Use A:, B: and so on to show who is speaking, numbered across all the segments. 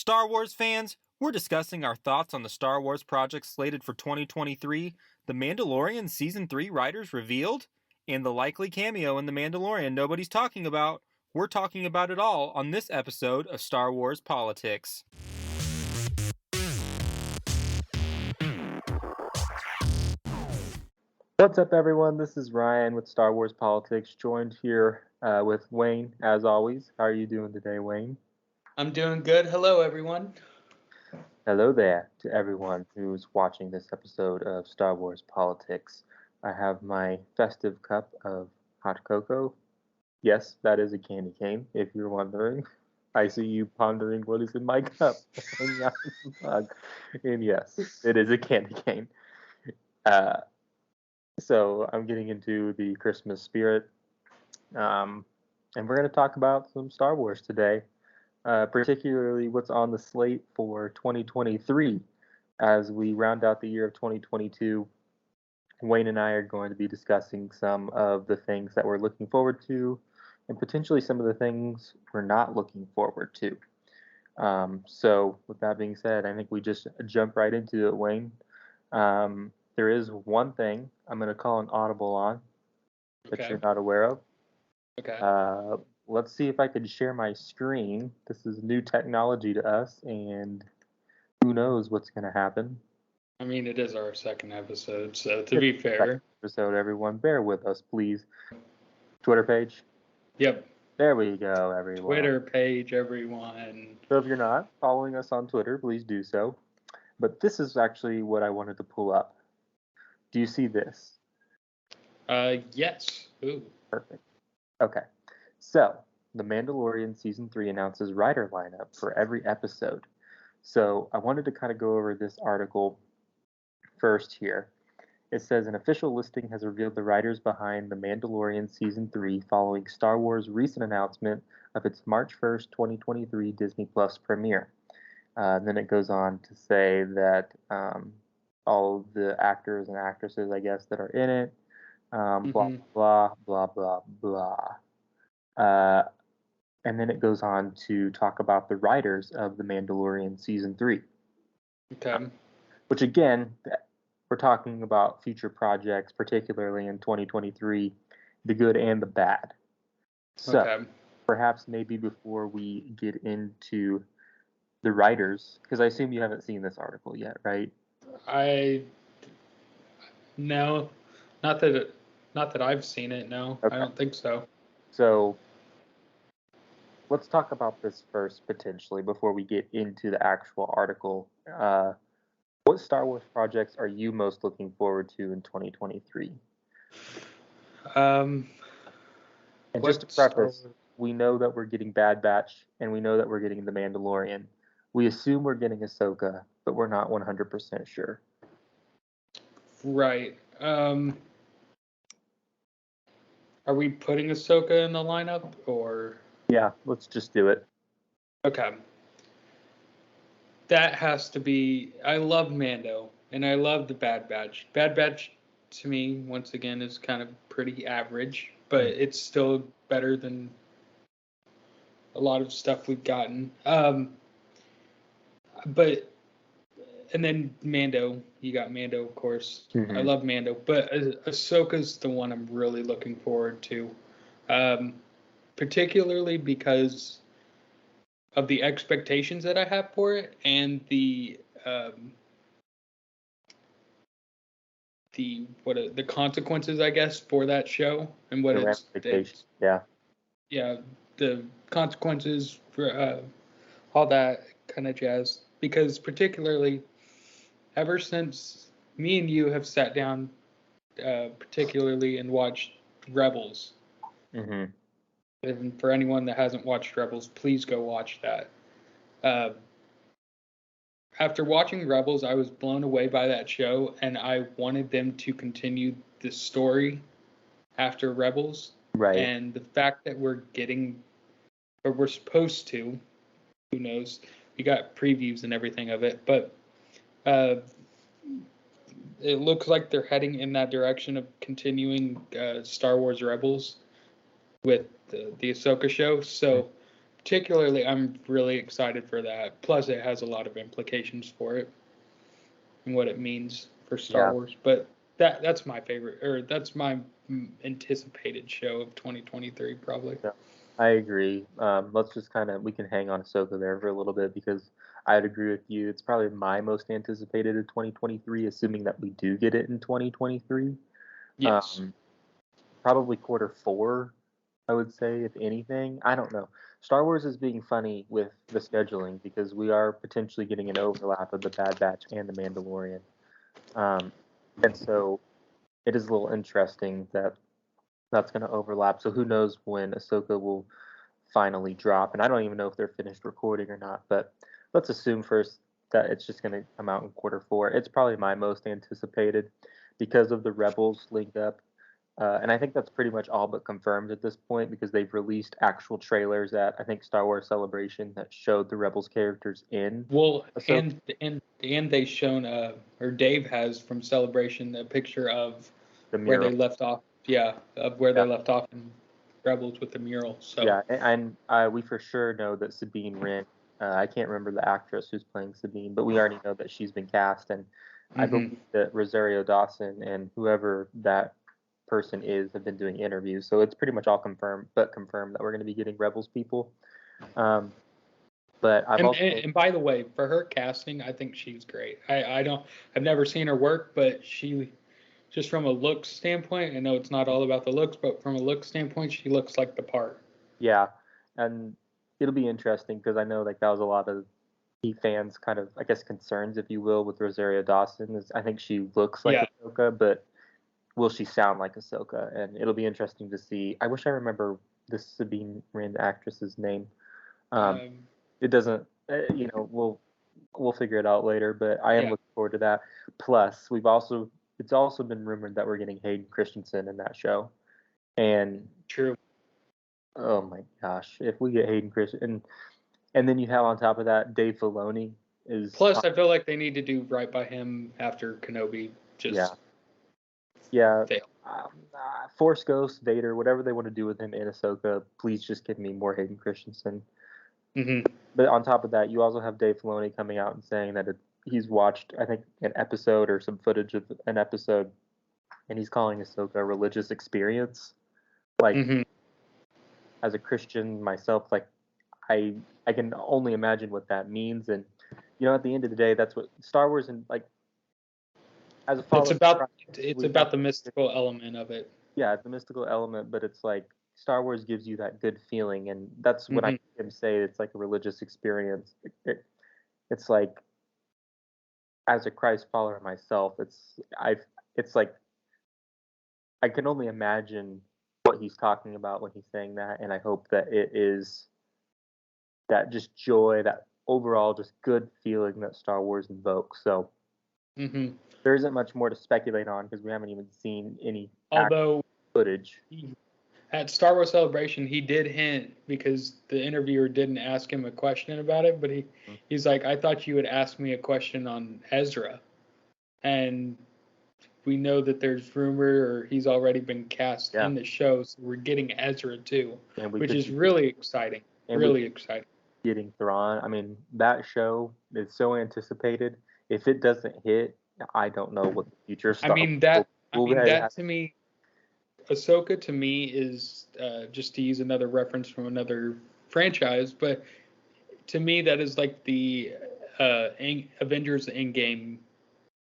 A: Star Wars fans, we're discussing our thoughts on the Star Wars project slated for 2023, The Mandalorian Season 3 writers revealed, and the likely cameo in The Mandalorian nobody's talking about. We're talking about it all on this episode of Star Wars Politics.
B: What's up, everyone? This is Ryan with Star Wars Politics, joined here with Wayne, as always. How are you doing today, Wayne?
C: I'm doing good. Hello, everyone.
B: Hello there to everyone who's watching this episode of Star Wars Politics. I have my festive cup of hot cocoa. Yes, that is a candy cane, if you're wondering. I see you pondering what is in my cup. And yes, it is a candy cane. So I'm getting into the Christmas spirit, and we're going to talk about some Star Wars today, particularly what's on the slate for 2023. As we round out the year of 2022, Wayne and I are going to be discussing some of the things that we're looking forward to, and potentially some of the things we're not looking forward to. So with that being said, I think we just jump right into it, Wayne. There is one thing I'm going to call an audible on that you're not aware of.
C: Okay.
B: Let's see if I can share my screen. This is new technology to us, and who knows what's going to happen.
C: I mean, it is our second episode, so to be fair.
B: Episode, everyone, bear with us, please. Twitter page?
C: Yep.
B: There we go, everyone.
C: Twitter page, everyone.
B: So if you're not following us on Twitter, please do so. But this is actually what I wanted to pull up. Do you see this?
C: Yes. Ooh.
B: Perfect. Okay. So, The Mandalorian Season 3 announces writer lineup for every episode. So, I wanted to kind of go over this article first here. It says an official listing has revealed the writers behind The Mandalorian Season 3 following Star Wars' recent announcement of its March 1st, 2023 Disney Plus premiere. Then it goes on to say that all the actors and actresses, I guess, that are in it, blah, blah, blah, blah, blah. And then it goes on to talk about the writers of The Mandalorian Season 3.
C: Okay.
B: Which, again, we're talking about future projects, particularly in 2023, the good and the bad. So, perhaps maybe before we get into the writers, because I assume you haven't seen this article yet, right?
C: No, not that I've seen it. No, okay. I don't think so.
B: So let's talk about this first, potentially, before we get into the actual article. What Star Wars projects are you most looking forward to in 2023? And just to preface, we know that we're getting Bad Batch, and we know that we're getting The Mandalorian. We assume we're getting Ahsoka, but we're not 100% sure.
C: Right. Are we putting Ahsoka in the lineup, or?
B: Yeah, let's just do it.
C: Okay. That has to be. I love Mando, and I love the Bad Batch. Bad Batch, to me, once again, is kind of pretty average, but it's still better than a lot of stuff we've gotten. And then Mando, you got Mando, of course. I love Mando, but Ahsoka's the one I'm really looking forward to, particularly because of the expectations that I have for it and the consequences, I guess, for that show and what it's the consequences for all that kind of jazz. Because particularly, ever since me and you have sat down, particularly and watched Rebels, and for anyone that hasn't watched Rebels, please go watch that. After watching Rebels, I was blown away by that show, and I wanted them to continue the story after Rebels.
B: Right.
C: And the fact that we're supposed to, who knows? We got previews and everything of it, but it looks like they're heading in that direction of continuing Star Wars Rebels with the Ahsoka show. So particularly, I'm really excited for that. Plus, it has a lot of implications for it and what it means for Star Wars. But that's my favorite, or that's my anticipated show of 2023, probably.
B: Yeah, I agree. Let's just we can hang on Ahsoka there for a little bit because I'd agree with you. It's probably my most anticipated in 2023, assuming that we do get it in 2023.
C: Yes.
B: Probably Q4, I would say, if anything. I don't know. Star Wars is being funny with the scheduling because we are potentially getting an overlap of the Bad Batch and the Mandalorian. And so it is a little interesting that that's going to overlap. So who knows when Ahsoka will finally drop? And I don't even know if they're finished recording or not. But let's assume first that it's just going to come out in Q4. It's probably my most anticipated because of the Rebels link up. And I think that's pretty much all but confirmed at this point because they've released actual trailers at, I think, Star Wars Celebration that showed the Rebels characters in.
C: Well,
B: Ahsoka.
C: and they shown or Dave has from Celebration a picture of
B: The
C: where
B: mural.
C: they left off. Yeah, of where they left off in Rebels with the mural. So
B: yeah, and we for sure know that Sabine Wren. I can't remember the actress who's playing Sabine, but we already know that she's been cast, and I believe that Rosario Dawson and whoever that person is have been doing interviews, so it's pretty much all confirmed that we're going to be getting Rebels people. But
C: and by the way, for her casting, I think she's great. I've never seen her work, but she, just from a look standpoint, I know it's not all about the looks, but from a look standpoint, she looks like the part.
B: Yeah, and it'll be interesting because I know like that was a lot of fans kind of, I guess, concerns, if you will, with Rosario Dawson. I think she looks like Ahsoka, but will she sound like Ahsoka? And it'll be interesting to see. I wish I remember this Sabine Wren actress's name. It doesn't, we'll figure it out later. But I am looking forward to that. Plus, it's also been rumored that we're getting Hayden Christensen in that show. And
C: true.
B: Oh my gosh! If we get Hayden Christensen, and then you have on top of that Dave Filoni is.
C: Plus, I feel like they need to do right by him after Kenobi just.
B: Yeah. Force Ghost, Vader, whatever they want to do with him in Ahsoka, please just give me more Hayden Christensen. But on top of that, you also have Dave Filoni coming out and saying that he's watched, I think, an episode or some footage of an episode, and he's calling Ahsoka a religious experience. Like, as a Christian myself, like, I can only imagine what that means. And, at the end of the day, that's what Star Wars and, like, as a follower,
C: it's about the mystical element of it.
B: Yeah, it's the mystical element, but it's like Star Wars gives you that good feeling, and that's what I can say. It's like a religious experience. It's like, as a Christ follower myself, it's like I can only imagine what he's talking about when he's saying that, and I hope that it is that just joy, that overall just good feeling that Star Wars invokes. So. There isn't much more to speculate on because we haven't even seen any footage.
C: At Star Wars Celebration, he did hint, because the interviewer didn't ask him a question about it, but he's like, I thought you would ask me a question on Ezra. And we know that there's rumor, or he's already been cast in the show, so we're getting Ezra too, which is really exciting. Really exciting.
B: Getting Thrawn. I mean, that show is so anticipated. If it doesn't hit, I don't know what the future Star
C: that to me, Ahsoka to me is, just to use another reference from another franchise, but to me that is like the Avengers Endgame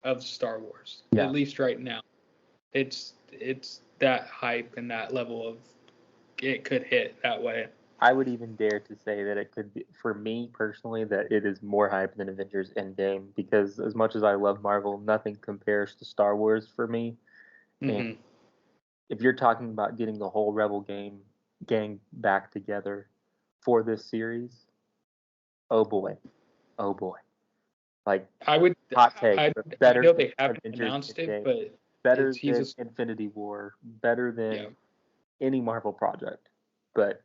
C: of Star Wars, at least right now. It's that hype and that level of it could hit that way.
B: I would even dare to say that it could be, for me personally, that it is more hype than Avengers Endgame, because as much as I love Marvel, nothing compares to Star Wars for me. And if you're talking about getting the whole Rebel gang back together for this series, oh boy. Like,
C: I would
B: hot take, better.
C: I know they haven't announced it, but
B: better than Infinity War, better than any Marvel project. But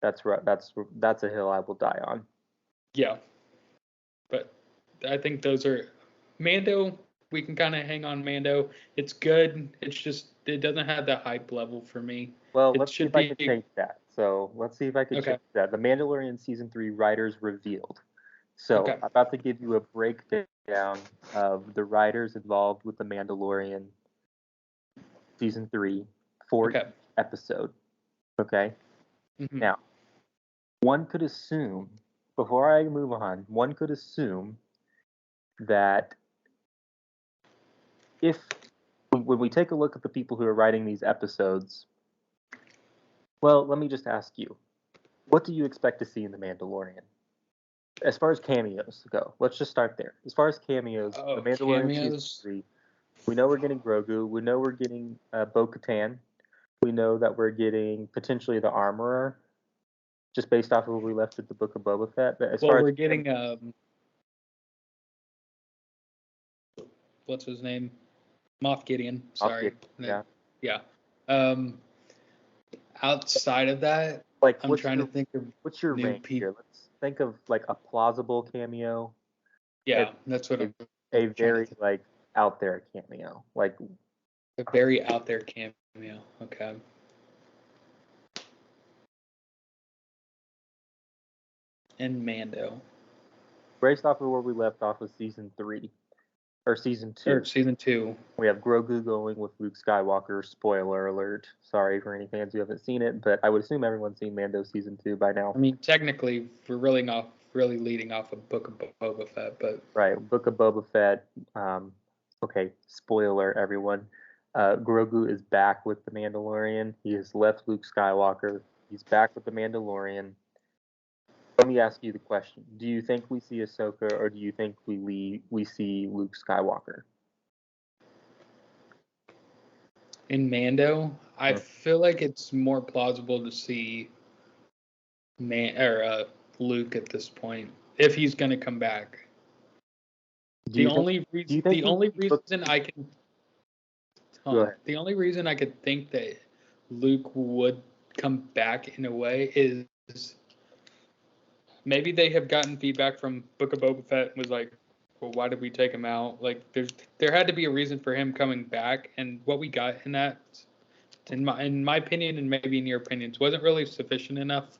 B: that's a hill I will die on.
C: Yeah, but I think those are Mando. We can kind of hang on Mando. It's good. It's just it doesn't have the hype level for me.
B: Well, let's see if I can change that. So let's see if I can
C: Okay.
B: change that. The Mandalorian season 3 writers revealed. So
C: Okay.
B: I'm about to give you a breakdown of the writers involved with the Mandalorian season 3 for
C: Okay.
B: each episode. Okay.
C: Mhm.
B: Now, one could assume, before I move on, one could assume that if when we take a look at the people who are writing these episodes, well, let me just ask you, what do you expect to see in The Mandalorian? As far as cameos go, let's just start there. As far as cameos, The
C: Oh,
B: Mandalorian season
C: cameos.
B: 3, we know we're getting Grogu. We know we're getting Bo-Katan. We know that we're getting potentially the Armorer, just based off of where we left with the Book of Boba Fett. But as
C: Well,
B: far as
C: we're getting what's his name? Moff Gideon. Sorry.
B: yeah,
C: Yeah. Um, outside of that,
B: like
C: I'm trying to think of
B: what's your
C: new
B: range here?
C: people.
B: Let's think of like a plausible cameo, and
C: Yeah, that's what
B: a,
C: I'm
B: a
C: trying to
B: very
C: think.
B: like out there cameo. Like
C: A very out there cameo. Okay. And Mando.
B: based off of where we left off with season 3 or season 2.
C: Or season 2.
B: We have Grogu going with Luke Skywalker. Spoiler alert. Sorry for any fans who haven't seen it, but I would assume everyone's seen Mando season 2 by now.
C: I mean, technically, we're really leading off a Book of Boba Fett, but
B: Right. Book of Boba Fett. Okay, spoiler, everyone. Grogu is back with the Mandalorian. He has left Luke Skywalker. He's back with the Mandalorian. Let me ask you the question: do you think we see Ahsoka, or do you think we see Luke Skywalker?
C: in Mando, I
B: Hmm.
C: feel like it's more plausible to see Luke at this point if he's going to come back.
B: Do you think? Do you think
C: The
B: we
C: only
B: see Book?
C: reason I can
B: Go ahead.
C: the only reason I could think that Luke would come back in a way is maybe they have gotten feedback from Book of Boba Fett and was like, well, why did we take him out? Like, there had to be a reason for him coming back, and what we got in that, in my opinion, and maybe in your opinions, wasn't really sufficient enough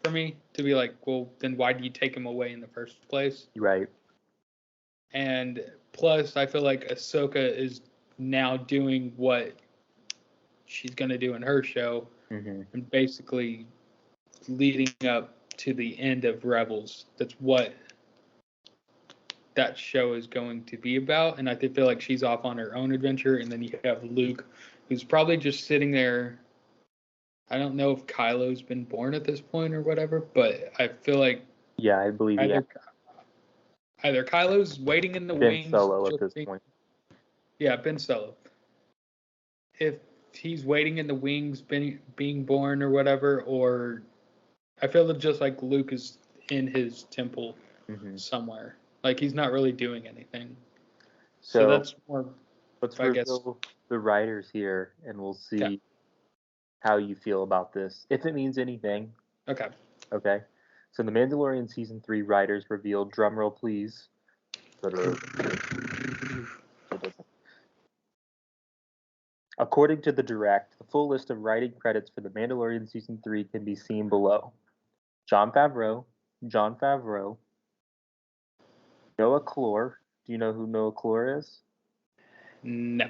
C: for me to be like, well, then why did you take him away in the first place?
B: Right.
C: And plus, I feel like Ahsoka is now doing what she's going to do in her show,
B: Mm-hmm.
C: and basically leading up to the end of Rebels. That's what that show is going to be about. And I feel like she's off on her own adventure. And then you have Luke, who's probably just sitting there. I don't know if Kylo's been born at this point or whatever, but I feel like
B: Yeah, I believe he has
C: either Kylo's waiting in the
B: Ben
C: wings,
B: Solo at
C: just
B: this point.
C: yeah, Ben Solo. If he's waiting in the wings, being born or whatever, or I feel just like Luke is in his temple
B: Mm-hmm.
C: somewhere. Like he's not really doing anything. So
B: So
C: that's more,
B: let's
C: I guess.
B: reveal the writers here, and we'll
C: Okay.
B: see how you feel about this, if it means anything.
C: Okay.
B: Okay. So the Mandalorian season 3 writers revealed, drumroll please. According to the direct, the full list of writing credits for the Mandalorian season 3 can be seen below. Jon Favreau, Noah Clore. Do you know who Noah Clore is?
C: No.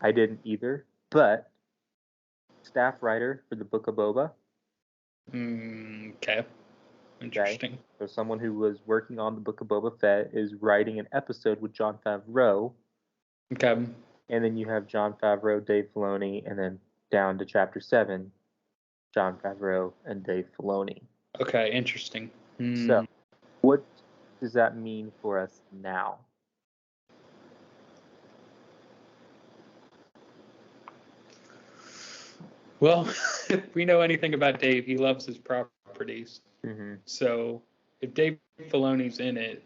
B: I didn't either, but staff writer for the Book of Boba.
C: Okay. Interesting.
B: Okay. So someone who was working on the Book of Boba Fett is writing an episode with Jon Favreau.
C: Okay.
B: And then you have Jon Favreau, Dave Filoni, and then down to chapter 7, Jon Favreau and Dave Filoni.
C: Okay. Interesting.
B: So, what does that mean for us now?
C: Well, if we know anything about Dave, he loves his properties.
B: Mm-hmm.
C: So if Dave Filoni's in it,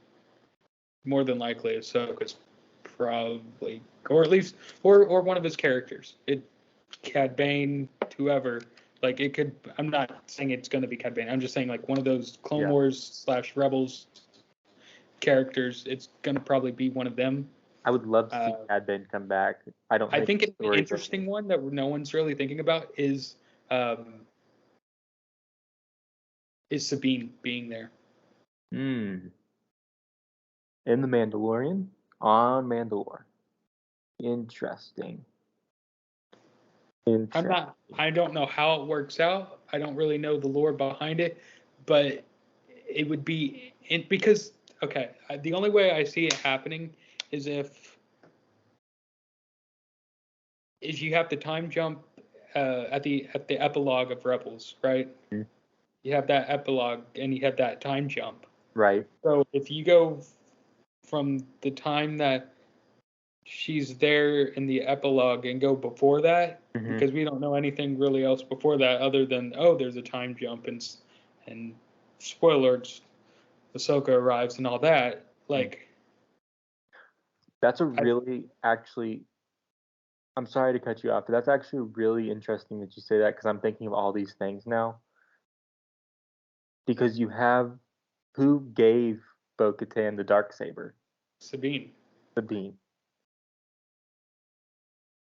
C: more than likely Ahsoka's probably, or at least, or one of his characters. Cad Bane, whoever. Like it could. I'm not saying it's going to be Cad Bane. I'm just saying like one of those Clone Wars / Rebels characters. It's going to probably be one of them.
B: I would love to see Cad Bane come back.
C: I think an interesting one that no one's really thinking about is is Sabine being there.
B: In The Mandalorian? On Mandalore. Interesting.
C: I don't know how it works out. I don't really know the lore behind it, but it would be because the only way I see it happening is if you have the time jump at the epilogue of Rebels, right?
B: Mhm.
C: You have that epilogue and you have that time jump.
B: Right.
C: So if you go from the time that she's there in the epilogue and go before that, because we don't know anything really else before that other than there's a time jump and spoilers, Ahsoka arrives and all that. Like
B: that's actually. I'm sorry to cut you off, but that's actually really interesting that you say that because I'm thinking of all these things now. Because you have who gave Bo-Katan the Darksaber?
C: Sabine.
B: Sabine.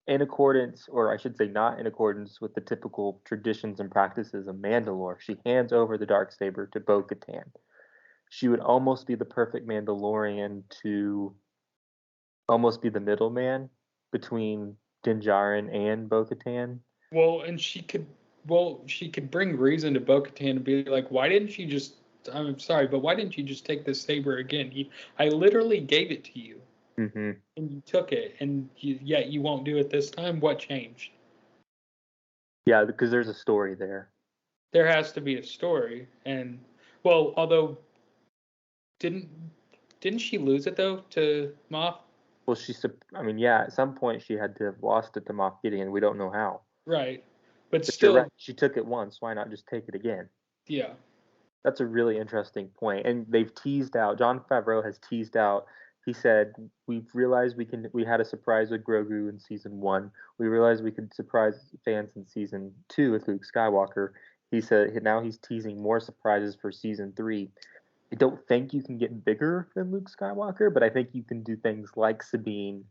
B: In accordance, or I should say not in accordance with the typical traditions and practices of Mandalore, she hands over the Darksaber to Bo-Katan. She would almost be the perfect Mandalorian to almost be the middleman between Din Djarin and Bo-Katan.
C: Well, and she could bring reason to Bo-Katan and be like, why didn't you just? I'm sorry, but why didn't you just take this saber again? I literally gave it to you,
B: Mm-hmm.
C: and you took it, and yet you won't do it this time. What changed?
B: Yeah, because there's a story there.
C: There has to be a story, and well, although didn't she lose it though to Moff?
B: Well, at some point she had to have lost it to Moff Gideon. We don't know how.
C: Right, but
B: But you're
C: still,
B: right. She took it once. Why not just take it again?
C: yeah.
B: That's a really interesting point. And they've teased out, Jon Favreau has teased out, he said, we've realized we had a surprise with Grogu in season 1. We realized we could surprise fans in season 2 with Luke Skywalker. He said now he's teasing more surprises for season 3. I don't think you can get bigger than Luke Skywalker, but I think you can do things like Sabine,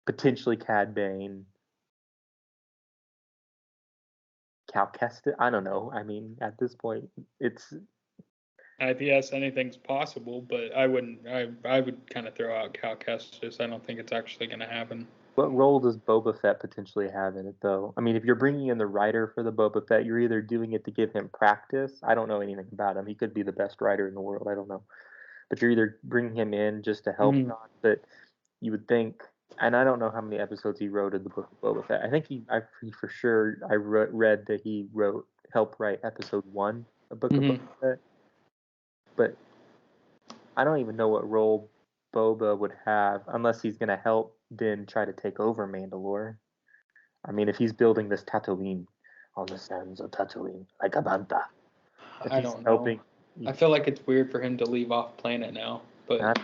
B: potentially Cad Bane, Cal Kestis. I don't know. I mean, at this point, it's
C: Yes, anything's possible, but I wouldn't. I would kind of throw out Cal Kestis. I don't think it's actually going to happen.
B: what role does Boba Fett potentially have in it, though? I mean, if you're bringing in the writer for the Boba Fett, you're either doing it to give him practice. I don't know anything about him. He could be the best writer in the world. I don't know. But you're either bringing him in just to help John, but you would think, and I don't know how many episodes he wrote in the book of Boba Fett. I think he for sure, read that he helped write episode 1 of Book of Boba Fett. But I don't even know what role Boba would have unless he's going to help Din try to take over Mandalore. I mean, if he's building this Tatooine on the sands of Tatooine, like a banta.
C: I don't know.
B: Helping,
C: I feel like it's weird for him to leave off planet now, but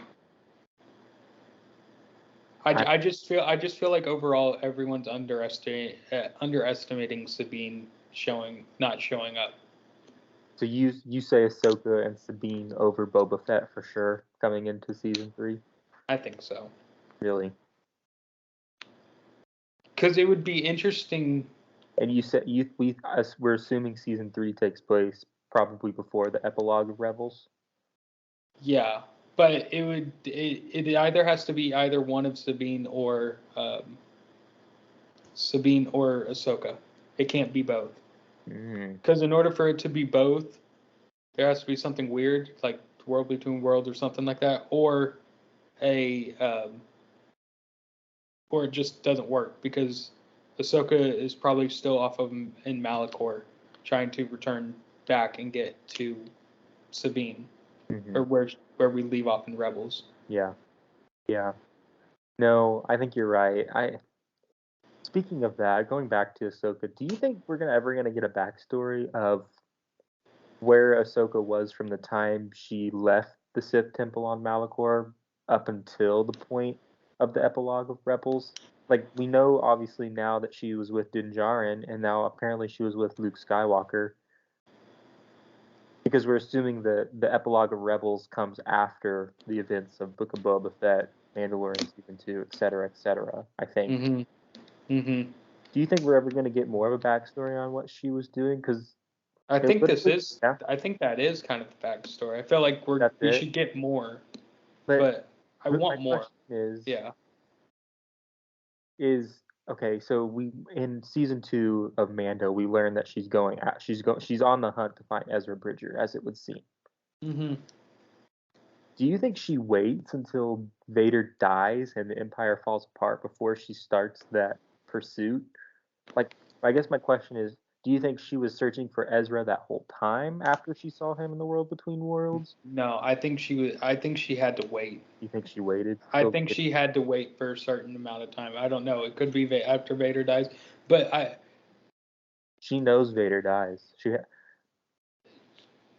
C: I just feel like overall everyone's underestimating Sabine not showing up.
B: So you say Ahsoka and Sabine over Boba Fett for sure coming into season 3?
C: I think so.
B: Really?
C: Because it would be interesting.
B: And you said we're assuming season 3 takes place probably before the epilogue of Rebels.
C: Yeah, but it either has to be either one of Sabine or Ahsoka. It can't be both. Because in order for it to be both, there has to be something weird, like World Between Worlds or something like that, or or it just doesn't work because Ahsoka is probably still off of in Malachor, trying to return back and get to Sabine, or where we leave off in Rebels.
B: Yeah. No, I think you're right. Speaking of that, going back to Ahsoka, do you think we're ever gonna get a backstory of where Ahsoka was from the time she left the Sith Temple on Malachor up until the point of the epilogue of Rebels? Like, we know obviously now that she was with Din Djarin, and now apparently she was with Luke Skywalker. Because we're assuming that the epilogue of Rebels comes after the events of Book of Boba Fett, Mandalorian Season 2, etc., I think. Do you think we're ever going to get more of a backstory on what she was doing? Because
C: I
B: It
C: think
B: literally- yeah,
C: I think that is kind of the backstory. I feel like we
B: it.
C: should get more,
B: but
C: but I
B: my
C: want more.
B: question
C: Yeah.
B: is okay. So we in season 2 of Mando, we learned that she's on the hunt to find Ezra Bridger, as it would seem.
C: Hmm.
B: Do you think she waits until Vader dies and the Empire falls apart before she starts that pursuit? Like, I guess my question is, do you think she was searching for Ezra that whole time after she saw him in the World Between Worlds?
C: No, I think she was. I think she had to wait.
B: Do you think she waited?
C: I think she had to wait for a certain amount of time. I don't know. It could be after Vader dies, but
B: She knows Vader dies.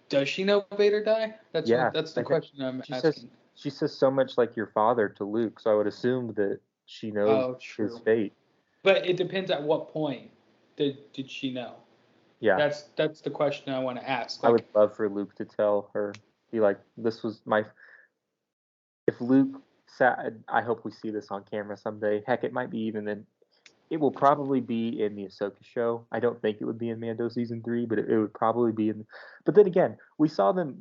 C: does she know Vader die?
B: Yeah,
C: That's the
B: I think
C: question I'm
B: she
C: asking.
B: says so much like your father to Luke, so I would assume that she knows
C: Oh,
B: his
C: true.
B: fate.
C: But it depends at what point did she know.
B: Yeah,
C: That's the question I want to ask.
B: I would
C: Like,
B: love for Luke to tell her, be like, this was my. If Luke sat, I hope we see this on camera someday. Heck, it might be even in. It will probably be in the Ahsoka show. I don't think it would be in Mando season 3, but it would probably be in. But then again, we saw them.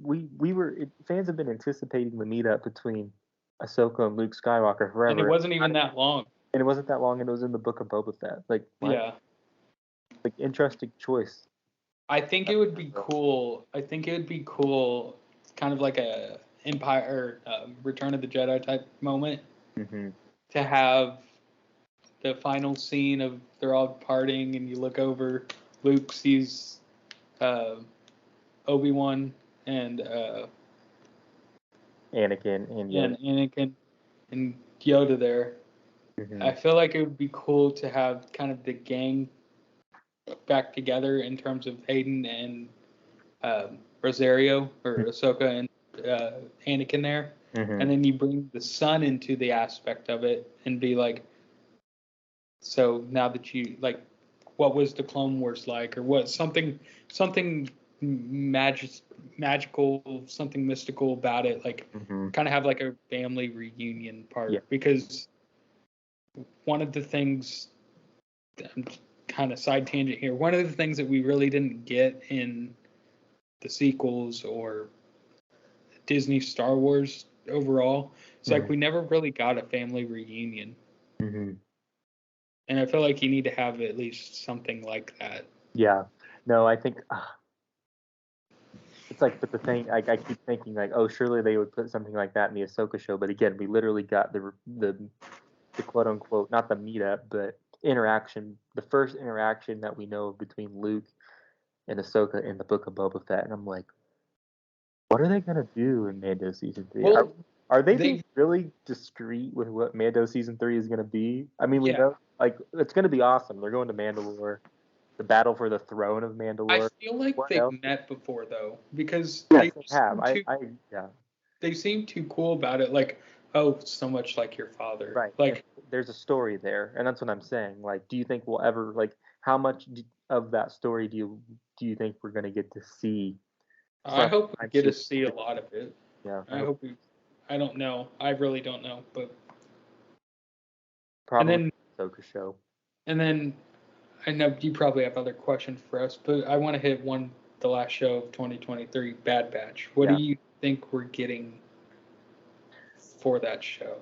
B: Fans have been anticipating the meetup between Ahsoka and Luke Skywalker forever.
C: and it wasn't even that long.
B: And it wasn't that long, and it was in the Book of Boba Fett. Like, what?
C: Yeah.
B: Like, interesting choice.
C: I think it would be cool. I think it would be cool, kind of like a Empire or Return of the Jedi type moment,
B: Mm-hmm.
C: to have the final scene of they're all parting, and you look over, Luke sees Obi-Wan and
B: Anakin and Yoda.
C: Anakin and Yoda there.
B: Mm-hmm.
C: I feel like it would be cool to have kind of the gang back together in terms of Hayden and Rosario or Ahsoka and Anakin there,
B: Mm-hmm.
C: and then you bring the son into the aspect of it and be like, so now that you like, what was the Clone Wars like, or what something magical, something mystical about it, like
B: Mm-hmm.
C: kind of have like a family reunion part,
B: Yeah.
C: because one of the things, I'm kind of side tangent here, one of the things that we really didn't get in the sequels or Disney Star Wars overall, it's like we never really got a family reunion.
B: Mm-hmm.
C: And I feel like you need to have at least something like that.
B: Yeah. No, I think it's like, but the thing, I keep thinking like, oh, surely they would put something like that in the Ahsoka show. But again, we literally got the quote unquote, not the meetup, but interaction, the first interaction that we know of between Luke and Ahsoka in the Book of Boba Fett, and I'm like, what are they gonna do in Mando season 3?
C: Well,
B: are they being really discreet with what Mando season 3 is gonna be? I mean, we know, like, it's gonna be awesome. They're going to Mandalore, the battle for the throne of Mandalore.
C: I feel like
B: What
C: they've
B: else?
C: met before though, because
B: Yes, they have. Yeah.
C: They seem too cool about it. Like, oh, so much like your father.
B: Right.
C: Like,
B: there's a story there, and that's what I'm saying. Like, do you think we'll ever, like, how much of that story do you think we're gonna get to see?
C: I hope we get to see a lot of it.
B: Yeah.
C: I hope we. I don't know. I really don't know, but
B: Probably
C: and
B: Ahsoka show.
C: then I know you probably have other questions for us, but I want to hit the last show of 2023, Bad Batch. What do you think we're getting for that show?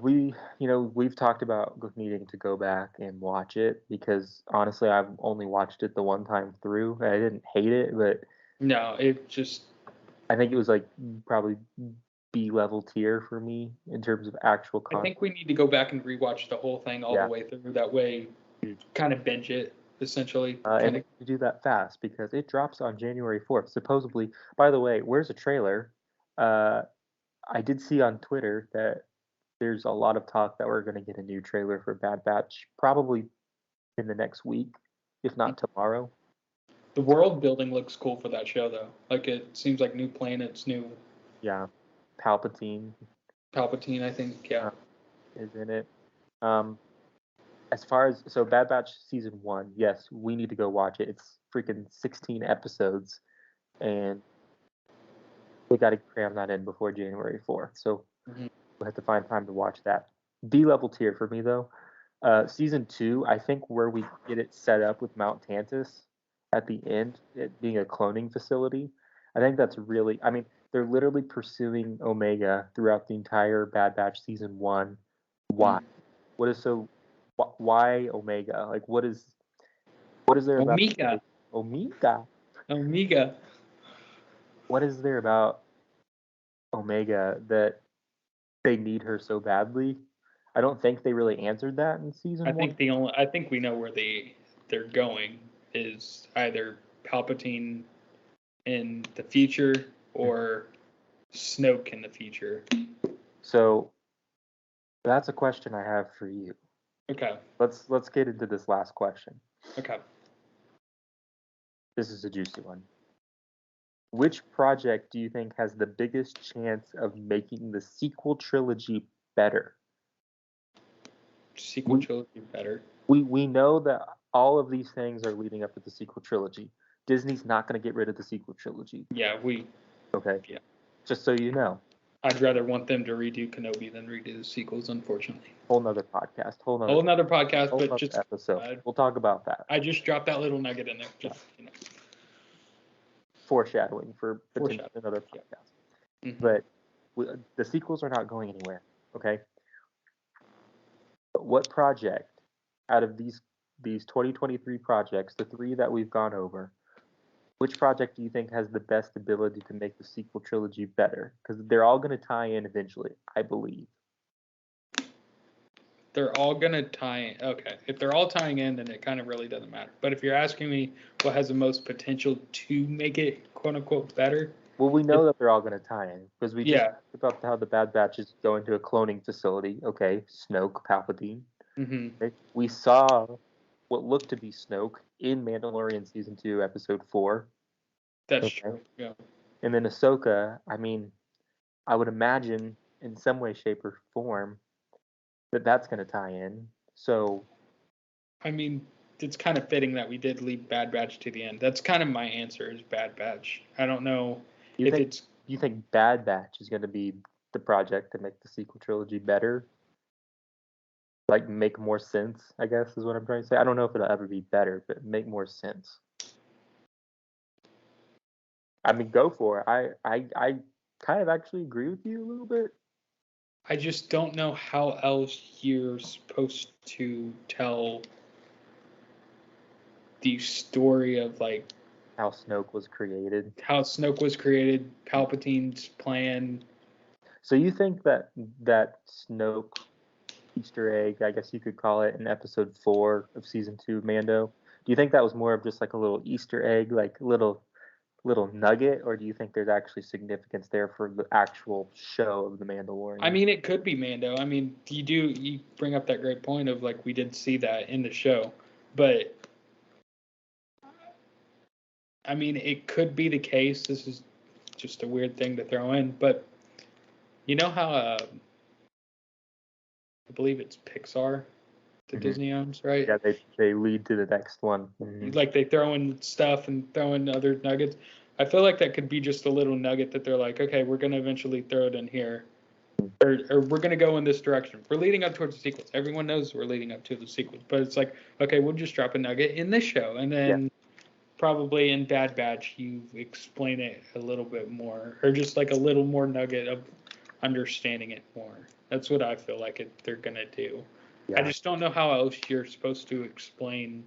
B: We've talked about needing to go back and watch it, because honestly, I've only watched it the one time through. I didn't hate it, but
C: no, it just,
B: I think it was like probably B-level tier for me in terms of actual content.
C: I think we need to go back and rewatch the whole thing all the way through. That way, kind of binge it essentially.
B: And to do that fast, because it drops on January 4th. Supposedly, by the way, where's a trailer? I did see on Twitter that there's a lot of talk that we're going to get a new trailer for Bad Batch probably in the next week, if not tomorrow.
C: The world building looks cool for that show, though. Like, it seems like new planets, new.
B: Yeah, Palpatine,
C: I think, yeah.
B: is in it. As far as Bad Batch season 1, yes, we need to go watch it. It's freaking 16 episodes, and we got to cram that in before January 4th. So we'll have to find time to watch that. B-level tier for me though. Season 2, I think where we get it set up with Mount Tantus, at the end, it being a cloning facility. I think that's really, I mean, they're literally pursuing Omega throughout the entire Bad Batch season 1. Why? What is so why Omega? Like what is there about
C: Omega.
B: Omega?
C: Omega.
B: What is there about Omega that they need her so badly? I don't think they really answered that in season 1.
C: I think we know where they're going is either Palpatine in the future or Snoke in the future.
B: So that's a question I have for you.
C: Okay.
B: Let's get into this last question.
C: Okay.
B: This is a juicy one. Which project do you think has the biggest chance of making the sequel trilogy better?
C: Sequel trilogy better.
B: We know that all of these things are leading up to the sequel trilogy. Disney's not going to get rid of the sequel trilogy.
C: Yeah,
B: Okay.
C: Yeah.
B: Just so you know.
C: I'd rather want them to redo Kenobi than redo the sequels, unfortunately.
B: Whole nother podcast. Whole
C: nother podcast,
B: whole
C: but
B: nother
C: just
B: episode. We'll talk about that.
C: I just dropped that little nugget in there. Just
B: foreshadowing for another podcast.
C: Yeah. Mm-hmm.
B: But the sequels are not going anywhere. Okay. But what project out of these 2023 projects, the 3 that we've gone over, which project do you think has the best ability to make the sequel trilogy better? Because they're all going to tie in eventually, I believe.
C: They're all going to tie in. Okay. If they're all tying in, then it kind of really doesn't matter. But if you're asking me what has the most potential to make it, quote unquote, better.
B: Well, we know that they're all going to tie in because we just talked about how the Bad Batch is going to a cloning facility. Okay. Snoke, Palpatine.
C: Mm-hmm.
B: Okay. We saw what looked to be Snoke in Mandalorian Season 2, Episode 4.
C: That's true. Yeah.
B: And then Ahsoka, I mean, I would imagine in some way, shape, or form that that's going to tie in. So,
C: I mean, it's kind of fitting that we did leave Bad Batch to the end. That's kind of my answer is Bad Batch. I don't know
B: you think Bad Batch is going to be the project to make the sequel trilogy better? Like, make more sense, I guess, is what I'm trying to say. I don't know if it'll ever be better, but make more sense. I mean, go for it. I kind of actually agree with you a little bit.
C: I just don't know how else you're supposed to tell the story of like
B: how Snoke was created,
C: Palpatine's plan.
B: So you think that Snoke Easter egg, I guess you could call it, in episode 4 of season 2 Mando, do you think that was more of just like a little Easter egg, like little nugget, or do you think there's actually significance there for the actual show of the Mandalorian?
C: I mean, it could be Mando. I mean, you bring up that great point of like we did see that in the show, but I mean, it could be the case. This is just a weird thing to throw in, but you know how I believe it's Pixar that Disney owns, right?
B: Yeah, they lead to the next one. Mm-hmm.
C: Like they throw in stuff and throw in other nuggets. I feel like that could be just a little nugget that they're like, okay, we're going to eventually throw it in here. Or we're going to go in this direction. We're leading up towards the sequels. Everyone knows we're leading up to the sequels. But it's like, okay, we'll just drop a nugget in this show. And then probably in Bad Batch, you explain it a little bit more. Or just like a little more nugget of understanding it more. That's what I feel like they're going to do. Yeah. I just don't know how else you're supposed to explain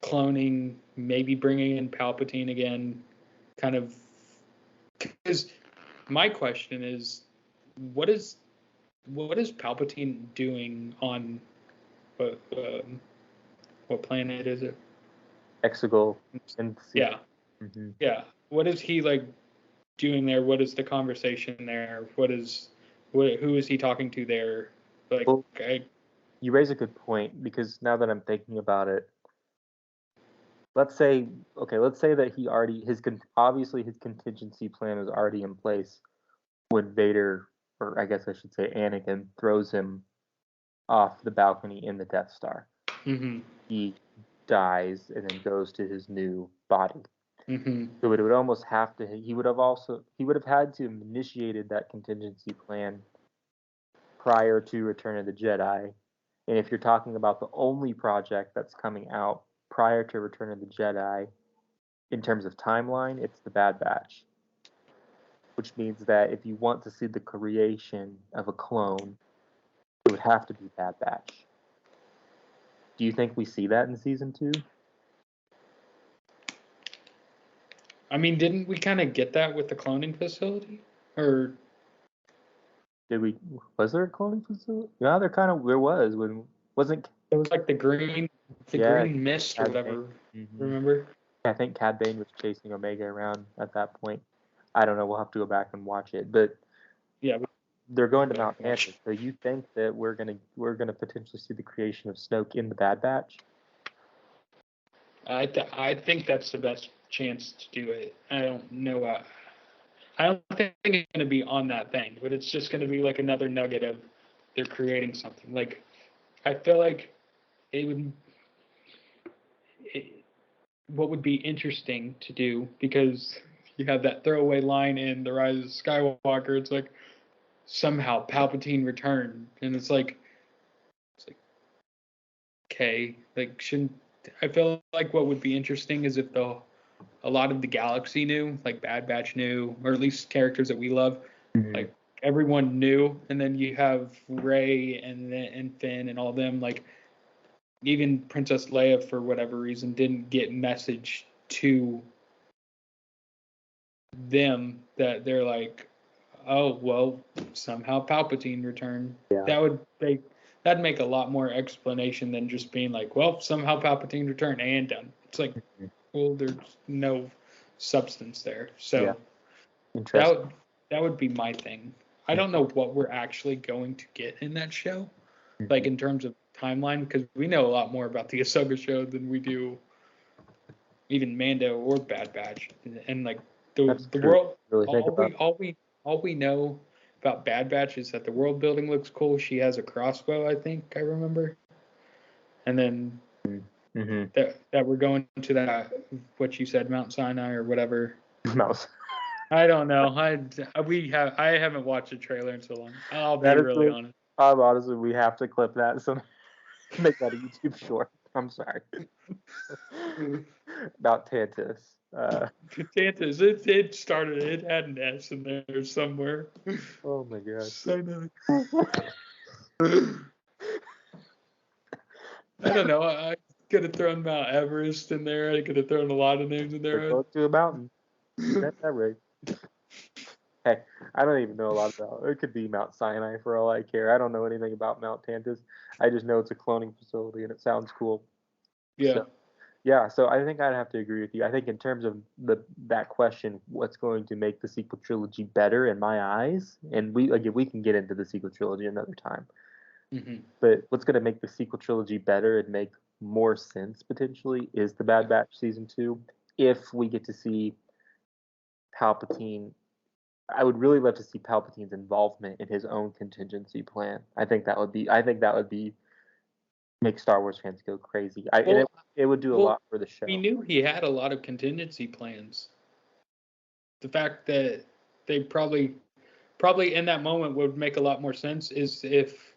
C: cloning, maybe bringing in Palpatine again, kind of. Because my question is, what is Palpatine doing on what planet is it?
B: Exegol.
C: Yeah. Mm-hmm. Yeah. What is he like doing there? What is the conversation there? Who is he talking to there? Like, well,
B: you raise a good point, because now that I'm thinking about it, let's say that he already obviously his contingency plan is already in place when Vader, or I guess I should say Anakin, throws him off the balcony in the Death Star.
C: Mm-hmm.
B: He dies and then goes to his new body.
C: Mm-hmm.
B: So it would almost have to. He would have had to have initiated that contingency plan prior to Return of the Jedi. And if you're talking about the only project that's coming out prior to Return of the Jedi, in terms of timeline, it's the Bad Batch. Which means that if you want to see the creation of a clone, it would have to be Bad Batch. Do you think we see that in season 2?
C: I mean, didn't we kind of get that with the cloning facility? Or
B: Did we? Was there a cloning facility? Yeah, there was when wasn't.
C: it was like the green mist or
B: Cad
C: whatever.
B: Bane.
C: Remember?
B: I think Cad Bane was chasing Omega around at that point. I don't know. We'll have to go back and watch it, but
C: Yeah.
B: they're going to Mount Tantus. So you think that we're gonna potentially see the creation of Snoke in the Bad Batch?
C: I think that's the best chance to do it. I don't know. I don't think it's going to be on that thing, but it's just going to be like another nugget of they're creating something. Like, I feel like what would be interesting to do, because you have that throwaway line in The Rise of Skywalker. It's like somehow Palpatine returned, and it's like okay, like shouldn't I feel like what would be interesting is if a lot of the galaxy knew, like Bad Batch knew, or at least characters that we love, like everyone knew, and then you have Rey and Finn and all them, like even Princess Leia for whatever reason didn't get message to them that they're like, oh well, somehow Palpatine returned.
B: Yeah.
C: That'd make a lot more explanation than just being like, well, somehow Palpatine returned and done. It's like, well, there's no substance there. So that would be my thing. I don't know what we're actually going to get in that show, like in terms of timeline, because we know a lot more about the Ahsoka show than we do even Mando or Bad Batch, and like the world. Really all we know about Bad Batch is that the world building looks cool. She has a crossbow, I think I remember, and then that we're going to that what you said, Mount Sinai or whatever.
B: Mouse.
C: I don't know. I haven't watched a trailer in so long. I'll be really honest.
B: Honestly, we have to clip that so make that a YouTube short. I'm sorry. About Tantus.
C: Tantus. It started. It had an S in there somewhere.
B: Oh my god.
C: I don't know. I could have thrown Mount Everest in there. I could have thrown a lot of names in there.
B: We're going to a mountain. You got that right. Hey, I don't even know a lot about it. It could be Mount Sinai for all I care. I don't know anything about Mount Tantus. I just know it's a cloning facility and it sounds cool.
C: Yeah.
B: So I think I'd have to agree with you. I think in terms of that question, what's going to make the sequel trilogy better in my eyes, and we can get into the sequel trilogy another time. But what's going to make the sequel trilogy better and make more sense potentially is the Bad Batch season 2. If we get to see Palpatine, I would really love to see Palpatine's involvement in his own contingency plan. I think that would be make Star Wars fans go crazy. It would do a lot for the show.
C: We knew he had a lot of contingency plans. The fact that they probably in that moment would make a lot more sense is if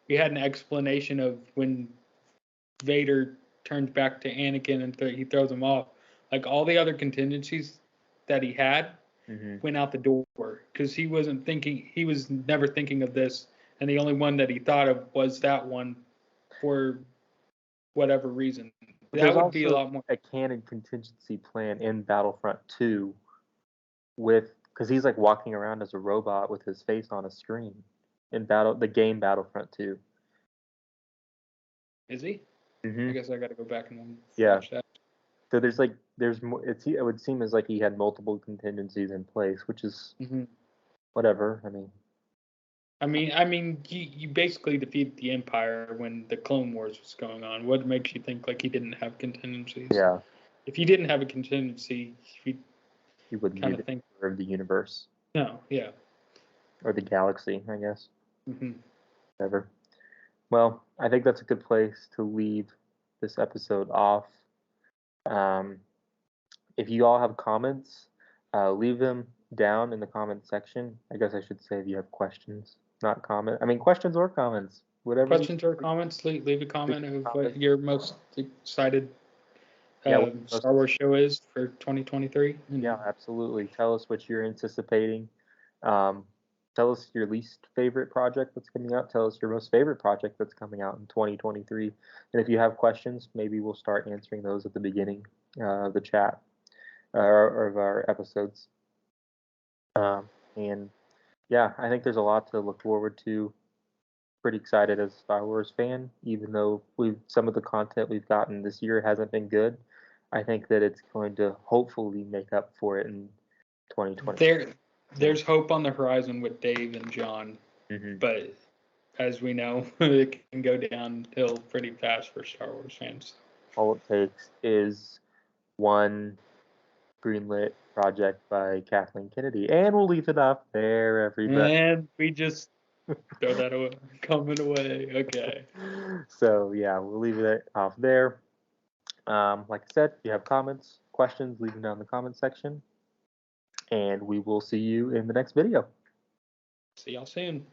C: we had an explanation of when Vader turns back to Anakin and he throws him off. Like all the other contingencies that he had went out the door because he was never thinking of this, and the only one that he thought of was that one for whatever reason. That would be a lot more.
B: A canon contingency plan in Battlefront 2 because he's like walking around as a robot with his face on a screen in the game Battlefront 2.
C: Is he? I guess I got to go back and watch that.
B: So there's more. It would seem as like he had multiple contingencies in place, which is whatever.
C: I mean, you basically defeated the Empire when the Clone Wars was going on. What makes you think like he didn't have contingencies?
B: Yeah.
C: If he didn't have a contingency, he
B: wouldn't kind of think of the universe.
C: No. Yeah.
B: Or the galaxy, I guess. Whatever. Well, I think that's a good place to leave this episode off. If you all have comments, leave them down in the comment section. I guess I should say if you have questions, not comment. Questions or comments, whatever.
C: Questions or comments, leave a comment of what you're most excited Star Wars show is for 2023.
B: Yeah, absolutely. Tell us what you're anticipating. Tell us your least favorite project that's coming out. Tell us your most favorite project that's coming out in 2023. And if you have questions, maybe we'll start answering those at the beginning of the chat or of our episodes. And yeah, I think there's a lot to look forward to. Pretty excited as a Star Wars fan, even though some of the content we've gotten this year hasn't been good. I think that it's going to hopefully make up for it in 2020.
C: There's hope on the horizon with Dave and John, but as we know, it can go downhill pretty fast for Star Wars fans.
B: All it takes is one greenlit project by Kathleen Kennedy, and we'll leave it off there, everybody.
C: And we just throw that away, comment away. Okay.
B: So yeah, we'll leave it off there. Like I said, if you have comments, questions, leave them down in the comment section. And we will see you in the next video.
C: See y'all soon.